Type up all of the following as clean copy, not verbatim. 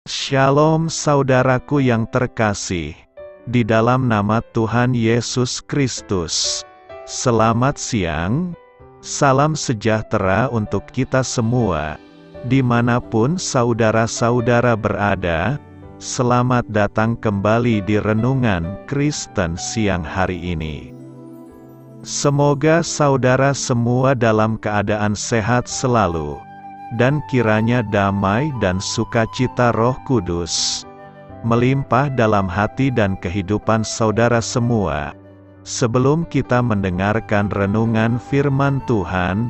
Shalom saudaraku yang terkasih, di dalam nama Tuhan Yesus Kristus. Selamat siang, salam sejahtera untuk kita semua, dimanapun saudara-saudara berada. Selamat datang kembali di Renungan Kristen siang hari ini. Semoga saudara semua dalam keadaan sehat selalu, dan kiranya damai dan sukacita Roh Kudus melimpah dalam hati dan kehidupan saudara semua. Sebelum kita mendengarkan renungan firman Tuhan,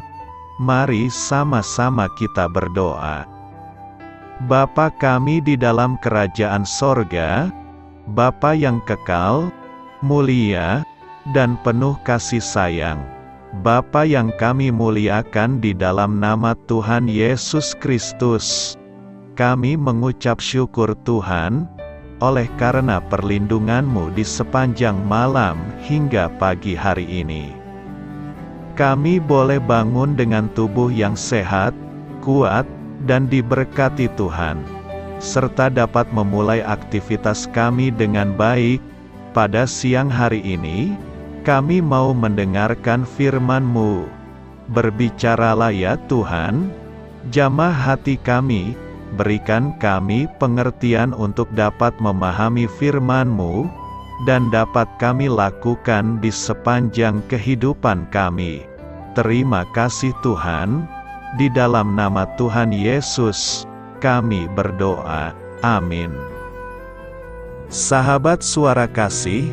mari sama-sama kita berdoa. Bapa kami di dalam kerajaan sorga, Bapa yang kekal, mulia, dan penuh kasih sayang, Bapa yang kami muliakan di dalam nama Tuhan Yesus Kristus, kami mengucap syukur Tuhan, oleh karena perlindungan-Mu di sepanjang malam hingga pagi hari ini. Kami boleh bangun dengan tubuh yang sehat, kuat, dan diberkati Tuhan, serta dapat memulai aktivitas kami dengan baik. Pada siang hari ini, kami mau mendengarkan firman-Mu. Berbicaralah ya Tuhan, jamah hati kami, berikan kami pengertian untuk dapat memahami firman-Mu, dan dapat kami lakukan di sepanjang kehidupan kami. Terima kasih Tuhan, di dalam nama Tuhan Yesus, kami berdoa. Amin. Sahabat suara kasih,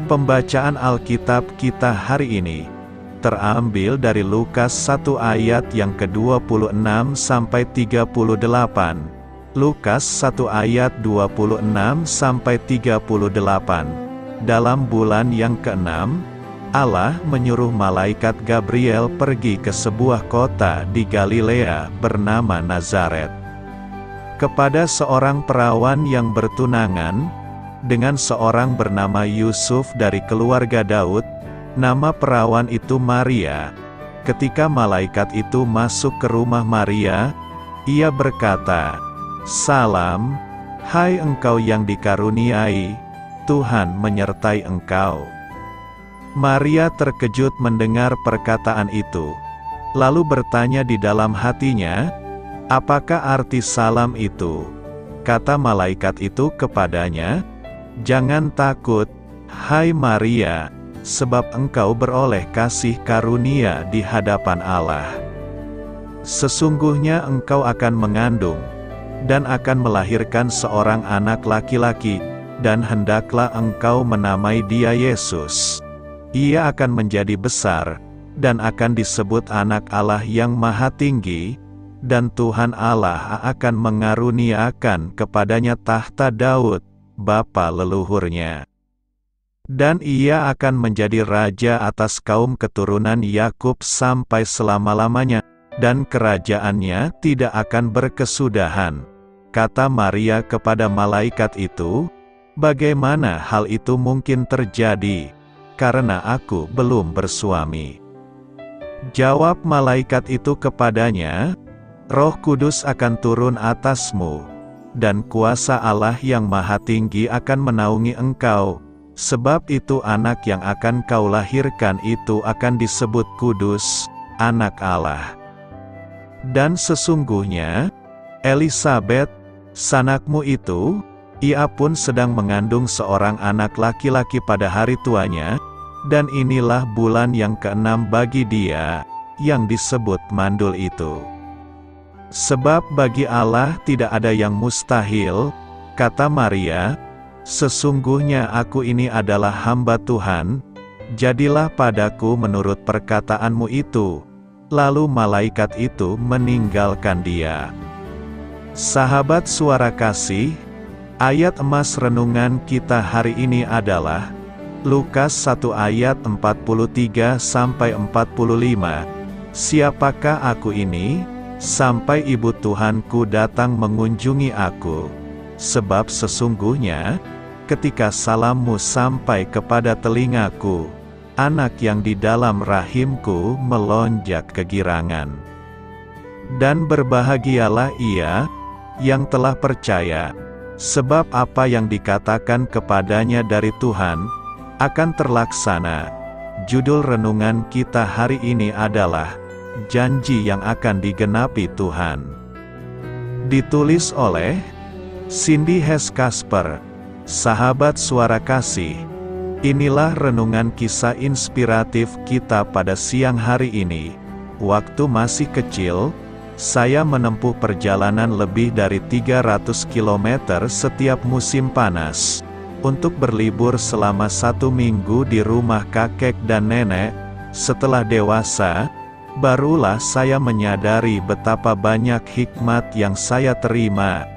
pembacaan Alkitab kita hari ini terambil dari Lukas 1 ayat yang ke-26 sampai 38. Lukas 1 ayat 26 sampai 38. Dalam bulan yang ke-6, Allah menyuruh malaikat Gabriel pergi ke sebuah kota di Galilea bernama Nazaret, kepada seorang perawan yang bertunangan dengan seorang bernama Yusuf dari keluarga Daud. Nama perawan itu Maria. Ketika malaikat itu masuk ke rumah Maria, ia berkata, "Salam, hai engkau yang dikaruniai, Tuhan menyertai engkau." Maria terkejut mendengar perkataan itu, lalu bertanya di dalam hatinya, "Apakah arti salam itu?" Kata malaikat itu kepadanya, "Jangan takut, hai Maria, sebab engkau beroleh kasih karunia di hadapan Allah. Sesungguhnya engkau akan mengandung, dan akan melahirkan seorang anak laki-laki, dan hendaklah engkau menamai dia Yesus. Ia akan menjadi besar, dan akan disebut Anak Allah yang Maha Tinggi, dan Tuhan Allah akan mengaruniakan kepadanya tahta Daud, bapa leluhurnya. Dan ia akan menjadi raja atas kaum keturunan Yakub sampai selama-lamanya, dan kerajaannya tidak akan berkesudahan." Kata Maria kepada malaikat itu, "Bagaimana hal itu mungkin terjadi, karena aku belum bersuami?" Jawab malaikat itu kepadanya, "Roh Kudus akan turun atasmu, dan kuasa Allah yang Maha Tinggi akan menaungi engkau. Sebab itu anak yang akan kau lahirkan itu akan disebut kudus, Anak Allah. Dan sesungguhnya, Elisabet, sanakmu itu, ia pun sedang mengandung seorang anak laki-laki pada hari tuanya, dan inilah bulan yang ke-6 bagi dia, yang disebut mandul itu. Sebab bagi Allah tidak ada yang mustahil." Kata Maria, "Sesungguhnya aku ini adalah hamba Tuhan, jadilah padaku menurut perkataanmu itu." Lalu malaikat itu meninggalkan dia. Sahabat suara kasih, ayat emas renungan kita hari ini adalah Lukas 1 ayat 43 sampai 45. "Siapakah aku ini, sampai ibu Tuhanku datang mengunjungi aku? Sebab sesungguhnya, ketika salammu sampai kepada telingaku, anak yang di dalam rahimku melonjak kegirangan. Dan berbahagialah ia, yang telah percaya, sebab apa yang dikatakan kepadanya dari Tuhan, akan terlaksana. Judul renungan kita hari ini adalah, Janji yang akan digenapi Tuhan. Ditulis oleh Cindy Hes Kasper, sahabat suara kasih. Inilah renungan kisah inspiratif kita pada siang hari ini. Waktu masih kecil, saya menempuh perjalanan lebih dari 300 km setiap musim panas, untuk berlibur selama 1 minggu di rumah kakek dan nenek. Setelah dewasa, barulah saya menyadari betapa banyak hikmat yang saya terima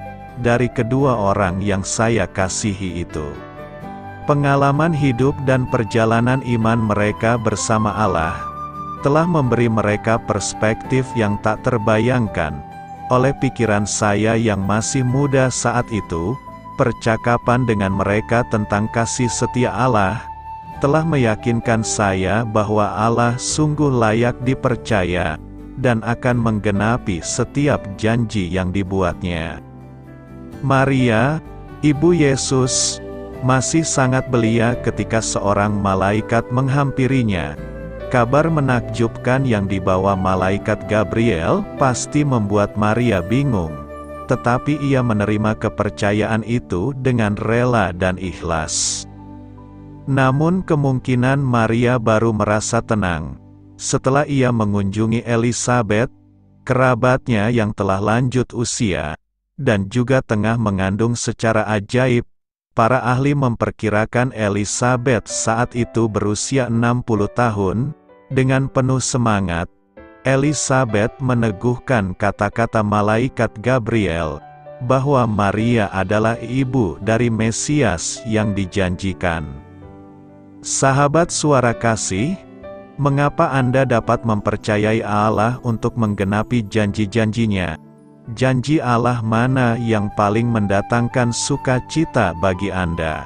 dari kedua orang yang saya kasihi itu. Pengalaman hidup dan perjalanan iman mereka bersama Allah telah memberi mereka perspektif yang tak terbayangkan oleh pikiran saya yang masih muda saat itu. Percakapan dengan mereka tentang kasih setia Allah telah meyakinkan saya bahwa Allah sungguh layak dipercaya dan akan menggenapi setiap janji yang dibuatnya. Maria, Ibu Yesus, masih sangat belia ketika seorang malaikat menghampirinya. Kabar menakjubkan yang dibawa malaikat Gabriel pasti membuat Maria bingung, tetapi ia menerima kepercayaan itu dengan rela dan ikhlas. Namun kemungkinan Maria baru merasa tenang setelah ia mengunjungi Elisabet, kerabatnya yang telah lanjut usia, dan juga tengah mengandung secara ajaib. Para ahli memperkirakan Elisabet saat itu berusia 60 tahun. Dengan penuh semangat, Elisabet meneguhkan kata-kata malaikat Gabriel, bahwa Maria adalah ibu dari Mesias yang dijanjikan. Sahabat suara kasih, mengapa Anda dapat mempercayai Allah untuk menggenapi janji-janjinya? Janji Allah mana yang paling mendatangkan sukacita bagi Anda?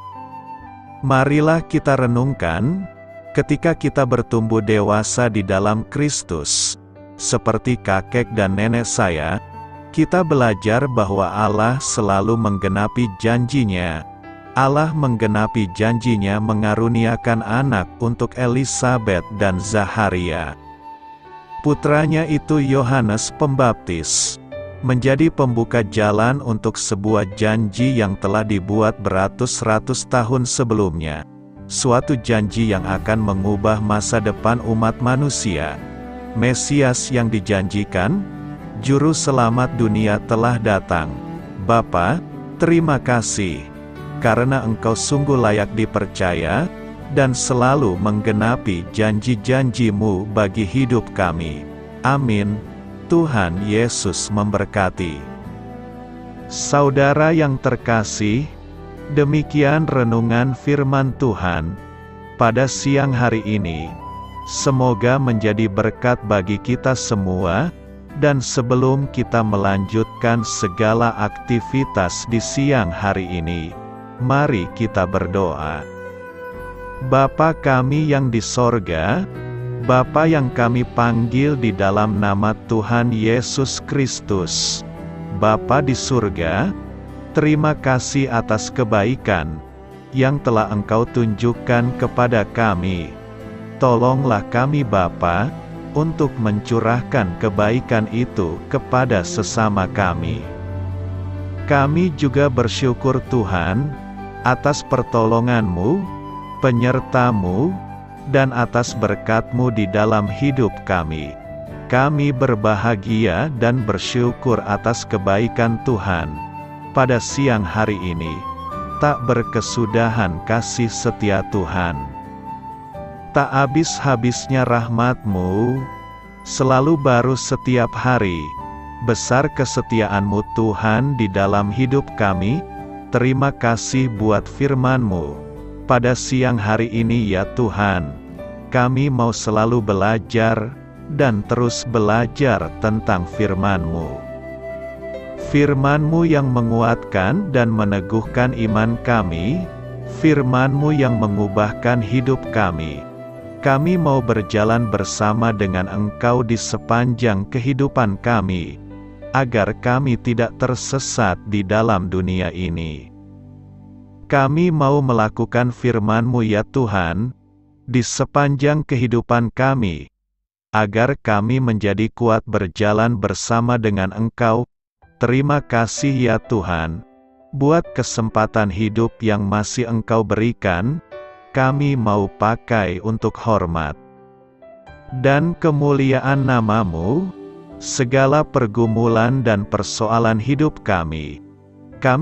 Marilah kita renungkan, ketika kita bertumbuh dewasa di dalam Kristus, seperti kakek dan nenek saya, kita belajar bahwa Allah selalu menggenapi janjinya. Allah menggenapi janjinya mengaruniakan anak untuk Elisabet dan Zaharia. Putranya itu Yohanes Pembaptis menjadi pembuka jalan untuk sebuah janji yang telah dibuat beratus-ratus tahun sebelumnya. Suatu janji yang akan mengubah masa depan umat manusia. Mesias yang dijanjikan, Juru Selamat dunia telah datang. Bapa, terima kasih, karena Engkau sungguh layak dipercaya, dan selalu menggenapi janji-janji-Mu bagi hidup kami. Amin. Tuhan Yesus memberkati. Saudara yang terkasih, demikian renungan firman Tuhan pada siang hari ini. Semoga menjadi berkat bagi kita semua. Dan sebelum kita melanjutkan segala aktivitas di siang hari ini, mari kita berdoa. Bapa kami yang di sorga, Bapa yang kami panggil di dalam nama Tuhan Yesus Kristus, Bapa di surga, terima kasih atas kebaikan yang telah Engkau tunjukkan kepada kami. Tolonglah kami Bapa, untuk mencurahkan kebaikan itu kepada sesama kami. Kami juga bersyukur Tuhan, atas pertolongan-Mu, penyerta-Mu, dan atas berkat-Mu di dalam hidup kami. Kami berbahagia dan bersyukur atas kebaikan Tuhan. Pada siang hari ini, tak berkesudahan kasih setia Tuhan. Tak habis-habisnya rahmat-Mu, selalu baru setiap hari. Besar kesetiaan-Mu Tuhan di dalam hidup kami. Terima kasih buat firman-Mu. Pada siang hari ini ya Tuhan, kami mau selalu belajar, dan terus belajar tentang firman-Mu. Firman-Mu yang menguatkan dan meneguhkan iman kami, firman-Mu yang mengubahkan hidup kami. Kami mau berjalan bersama dengan Engkau di sepanjang kehidupan kami. agar kami tidak tersesat di dalam dunia ini. Kami mau melakukan firman-Mu ya Tuhan, di sepanjang kehidupan kami, agar kami menjadi kuat berjalan bersama dengan Engkau. Terima kasih ya Tuhan, buat kesempatan hidup yang masih Engkau berikan, kami mau pakai untuk hormat dan kemuliaan nama-Mu. Segala pergumulan dan persoalan hidup kami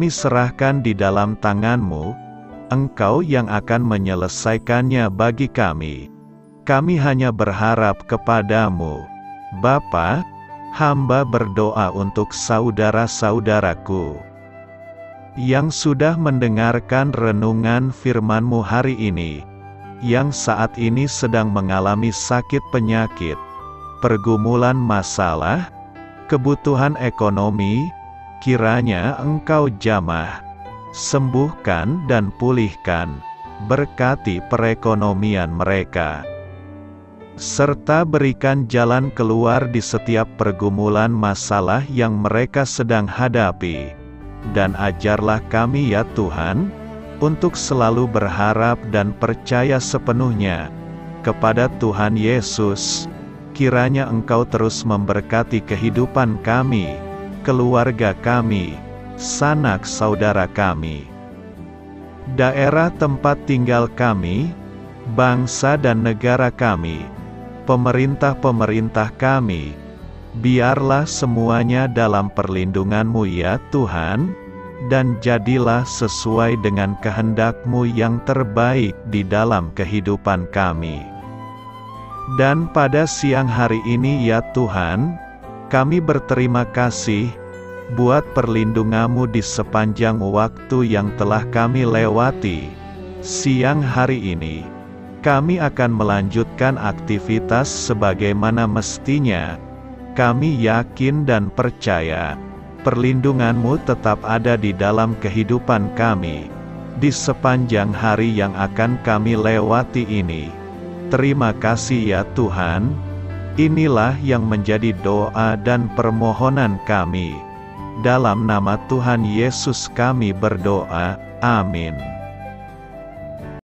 serahkan di dalam tangan-Mu. Engkau yang akan menyelesaikannya bagi kami. Kami hanya berharap kepada-Mu. Bapa, hamba berdoa untuk saudara-saudaraku yang sudah mendengarkan renungan firman-Mu hari ini, yang saat ini sedang mengalami sakit penyakit, pergumulan masalah, kebutuhan ekonomi, kiranya Engkau jamah, sembuhkan dan pulihkan, berkati perekonomian mereka, serta berikan jalan keluar di setiap pergumulan masalah yang mereka sedang hadapi. Dan ajarlah kami ya Tuhan, untuk selalu berharap dan percaya sepenuhnya kepada Tuhan Yesus. Kiranya Engkau terus memberkati kehidupan kami, keluarga kami, sanak saudara kami, daerah tempat tinggal kami, bangsa dan negara kami, pemerintah-pemerintah kami. Biarlah semuanya dalam perlindungan-Mu ya Tuhan, dan jadilah sesuai dengan kehendak-Mu yang terbaik di dalam kehidupan kami. Dan pada siang hari ini ya Tuhan, kami berterima kasih buat perlindungan-Mu di sepanjang waktu yang telah kami lewati. Siang hari ini, kami akan melanjutkan aktivitas sebagaimana mestinya. Kami yakin dan percaya, perlindungan-Mu tetap ada di dalam kehidupan kami, di sepanjang hari yang akan kami lewati ini. Terima kasih ya Tuhan. Inilah yang menjadi doa dan permohonan kami. Dalam nama Tuhan Yesus kami berdoa, amin.